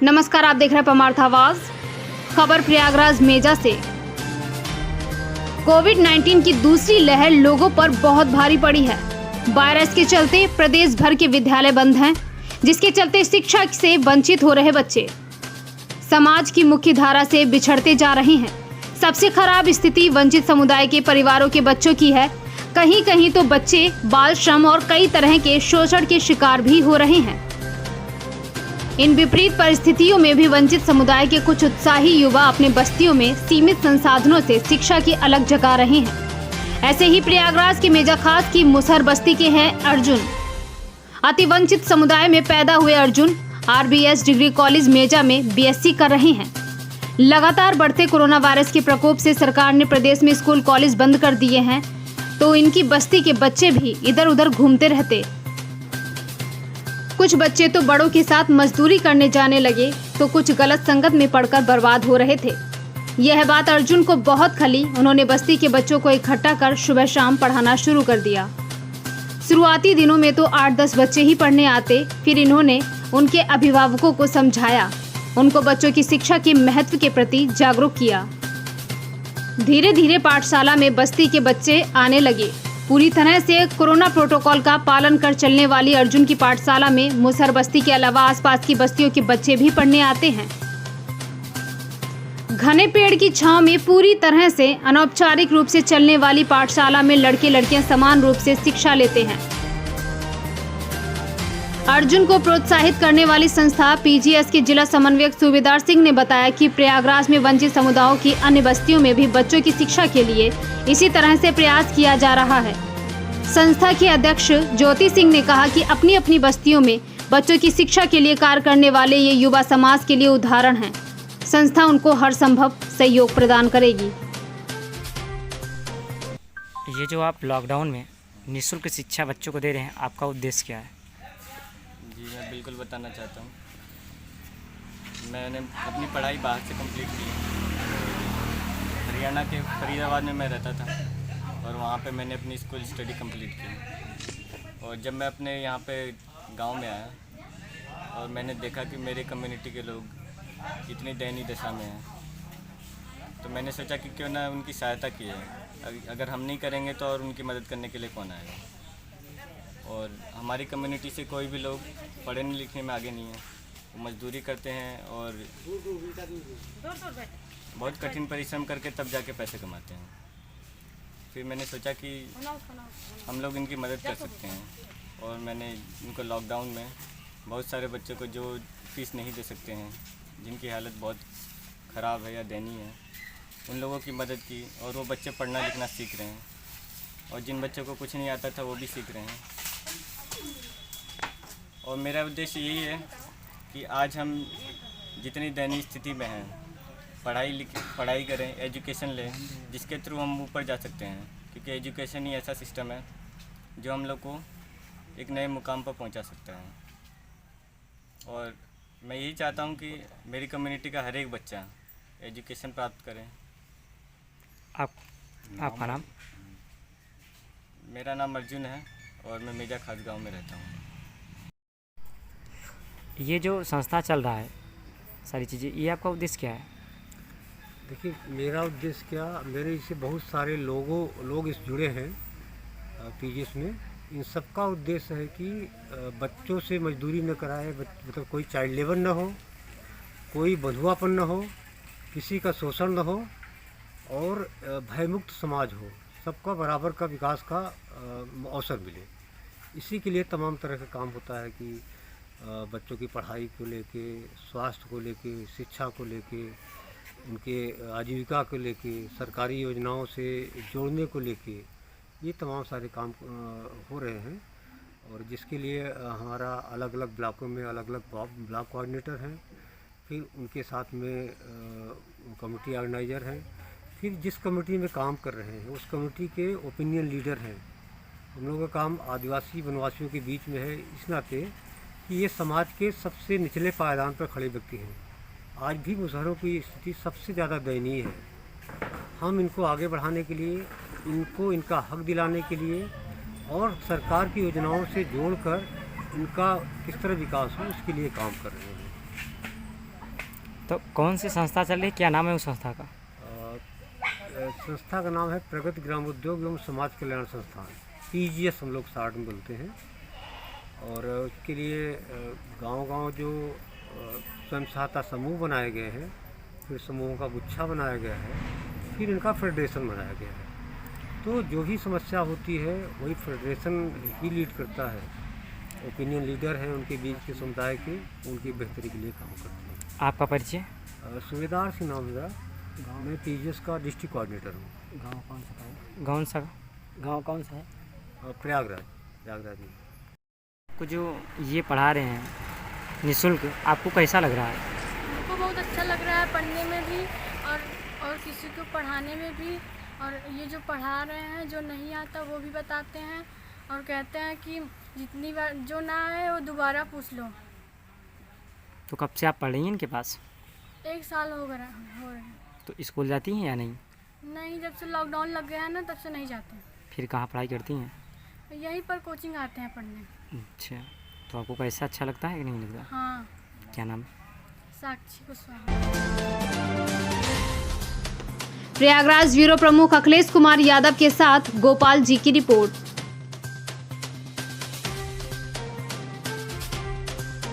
नमस्कार, आप देख रहे हैं परमार्थ आवाज। खबर प्रयागराज मेजा से। कोविड-19 की दूसरी लहर लोगों पर बहुत भारी पड़ी है। वायरस के चलते प्रदेश भर के विद्यालय बंद हैं, जिसके चलते शिक्षा से वंचित हो रहे बच्चे समाज की मुख्य धारा से बिछड़ते जा रहे हैं। सबसे खराब स्थिति वंचित समुदाय के परिवारों के बच्चों की है। कहीं कहीं तो बच्चे बाल श्रम और कई तरह के शोषण के शिकार भी हो रहे हैं। इन विपरीत परिस्थितियों में भी वंचित समुदाय के कुछ उत्साही युवा अपने बस्तियों में सीमित संसाधनों से शिक्षा की अलग जगा रहे हैं। ऐसे ही प्रयागराज के मेजा खास की मुसहर बस्ती के हैं अर्जुन। अति वंचित समुदाय में पैदा हुए अर्जुन RBS डिग्री कॉलेज मेजा में BSc कर रहे हैं। लगातार बढ़ते कोरोना वायरस के प्रकोप से सरकार ने प्रदेश में स्कूल कॉलेज बंद कर दिए हैं, तो इनकी बस्ती के बच्चे भी इधर उधर घूमते रहते। कुछ बच्चे तो बड़ों के साथ मजदूरी करने जाने लगे, तो कुछ गलत संगत में पड़कर बर्बाद हो रहे थे। यह बात अर्जुन को बहुत खली। उन्होंने बस्ती के बच्चों को इकट्ठा कर सुबह शाम पढ़ाना शुरू कर दिया। शुरुआती दिनों में तो 8-10 बच्चे ही पढ़ने आते। फिर इन्होंने उनके अभिभावकों को समझाया, उनको बच्चों की शिक्षा के महत्व के प्रति जागरूक किया। धीरे धीरे पाठशाला में बस्ती के बच्चे आने लगे। पूरी तरह से कोरोना प्रोटोकॉल का पालन कर चलने वाली अर्जुन की पाठशाला में मुसहर बस्ती के अलावा आसपास की बस्तियों के बच्चे भी पढ़ने आते हैं। घने पेड़ की छांव में पूरी तरह से अनौपचारिक रूप से चलने वाली पाठशाला में लड़के लड़कियां समान रूप से शिक्षा लेते हैं। अर्जुन को प्रोत्साहित करने वाली संस्था PGS के जिला समन्वयक सूबेदार सिंह ने बताया कि प्रयागराज में वंचित समुदायों की अन्य बस्तियों में भी बच्चों की शिक्षा के लिए इसी तरह से प्रयास किया जा रहा है। संस्था के अध्यक्ष ज्योति सिंह ने कहा कि अपनी अपनी बस्तियों में बच्चों की शिक्षा के लिए कार्य करने वाले ये युवा समाज के लिए उदाहरण हैं। संस्था उनको हर संभव सहयोग प्रदान करेगी। ये जो आप लॉकडाउन में निःशुल्क शिक्षा बच्चों को दे रहे हैं, आपका उद्देश्य क्या है? जी, मैं बिल्कुल बताना चाहता हूँ। मैंने अपनी पढ़ाई बाहर से कंप्लीट की। हरियाणा के फरीदाबाद में मैं रहता था और वहाँ पे मैंने अपनी स्कूल स्टडी कंप्लीट की। और जब मैं अपने यहाँ पे गांव में आया और मैंने देखा कि मेरे कम्युनिटी के लोग इतनी दयनीय दशा में हैं, तो मैंने सोचा कि क्यों ना उनकी सहायता की है। अगर हम नहीं करेंगे तो और उनकी मदद करने के लिए कौन आएगा। और हमारी कम्युनिटी से कोई भी लोग पढ़ने लिखने में आगे नहीं है, वो मजदूरी करते हैं और बहुत कठिन परिश्रम करके तब जाके पैसे कमाते हैं। फिर मैंने सोचा कि हम लोग इनकी मदद कर सकते हैं और मैंने इनको लॉकडाउन में बहुत सारे बच्चों को जो फीस नहीं दे सकते हैं, जिनकी हालत बहुत ख़राब है या दयनीय है, उन लोगों की मदद की और वो बच्चे पढ़ना लिखना सीख रहे हैं। और जिन बच्चों को कुछ नहीं आता था वो भी सीख रहे हैं। और मेरा उद्देश्य यही है कि आज हम जितनी दयनीय स्थिति में हैं, पढ़ाई करें, एजुकेशन लें, जिसके थ्रू हम ऊपर जा सकते हैं। क्योंकि एजुकेशन ही ऐसा सिस्टम है जो हम लोग को एक नए मुकाम पर पहुंचा सकता है। और मैं यही चाहता हूं कि मेरी कम्युनिटी का हर एक बच्चा एजुकेशन प्राप्त करे। आपका नाम? मेरा नाम अर्जुन है और मैं मेजा खास गाँव में रहता हूँ। ये जो संस्था चल रहा है, सारी चीज़ें, ये आपका उद्देश्य क्या है? देखिए, मेरा उद्देश्य क्या, मेरे इससे बहुत सारे लोग इस जुड़े हैं PGS में। इन सब का उद्देश्य है कि बच्चों से मजदूरी न कराए, मतलब कोई चाइल्ड लेबर न हो, कोई बंधुआपन न हो, किसी का शोषण न हो और भयमुक्त समाज हो, सबका बराबर का विकास का अवसर मिले। इसी के लिए तमाम तरह का काम होता है कि बच्चों की पढ़ाई को लेके, स्वास्थ्य को लेके, शिक्षा को लेके, उनके आजीविका को लेके, सरकारी योजनाओं से जोड़ने को लेके, ये तमाम सारे काम हो रहे हैं। और जिसके लिए हमारा अलग अलग ब्लॉकों में अलग अलग ब्लॉक कोऑर्डिनेटर हैं, फिर उनके साथ में कमेटी ऑर्गेनाइज़र हैं, फिर जिस कमेटी में काम कर रहे हैं उस कमेटी के ओपिनियन लीडर हैं। हम लोगों का काम आदिवासी वनवासियों के बीच में है, इस नाते कि ये समाज के सबसे निचले पायदान पर खड़े व्यक्ति हैं। आज भी मुसहरों की स्थिति सबसे ज़्यादा दयनीय है। हम इनको आगे बढ़ाने के लिए, इनको इनका हक दिलाने के लिए और सरकार की योजनाओं से जोड़कर इनका किस तरह विकास हो, उसके लिए काम कर रहे हैं। तो कौन सी संस्था चल रही है, क्या नाम है उस संस्था का? संस्था का नाम है प्रगति ग्राम उद्योग एवं समाज कल्याण संस्थान, PGS हम लोग शार्ट में बोलते हैं। और उसके लिए गांव-गांव जो स्वयं सहायता समूह बनाए गए हैं, फिर समूहों का गुच्छा बनाया गया है, फिर इनका फेडरेशन बनाया गया है। तो जो भी समस्या होती है वही फेडरेशन ही लीड करता है। ओपिनियन लीडर हैं उनके बीच के समुदाय के, उनकी बेहतरी के लिए काम करते हैं। आपका परिचय? सूबेदार सिंह नाम मेरा, मैं PGS का डिस्ट्रिक्ट कोऑर्डिनेटर हूँ। गांव कौन सा है? प्रयागराज में। आपको जो ये पढ़ा रहे हैं निःशुल्क, आपको कैसा लग रहा है? हमको बहुत अच्छा लग रहा है पढ़ने में भी और किसी को पढ़ाने में भी। और ये जो पढ़ा रहे हैं, जो नहीं आता वो भी बताते हैं और कहते हैं कि जितनी बार जो ना आए वो दोबारा पूछ लो। तो कब से आप पढ़ रही हैं इनके पास? 1 साल हो रहे हैं। तो स्कूल जाती हैं या नहीं? नहीं, जब से लॉकडाउन लग गया है ना तब से नहीं जाते। फिर कहाँ पढ़ाई करती हैं? यहीं पर कोचिंग आते हैं पढ़ने। अच्छा, तो आपको कैसा अच्छा लगता है कि नहीं लगता? हाँ। क्या नाम है? साक्षी कुशवाहा। प्रयागराज ब्यूरो प्रमुख अखिलेश कुमार यादव के साथ गोपाल जी की रिपोर्ट।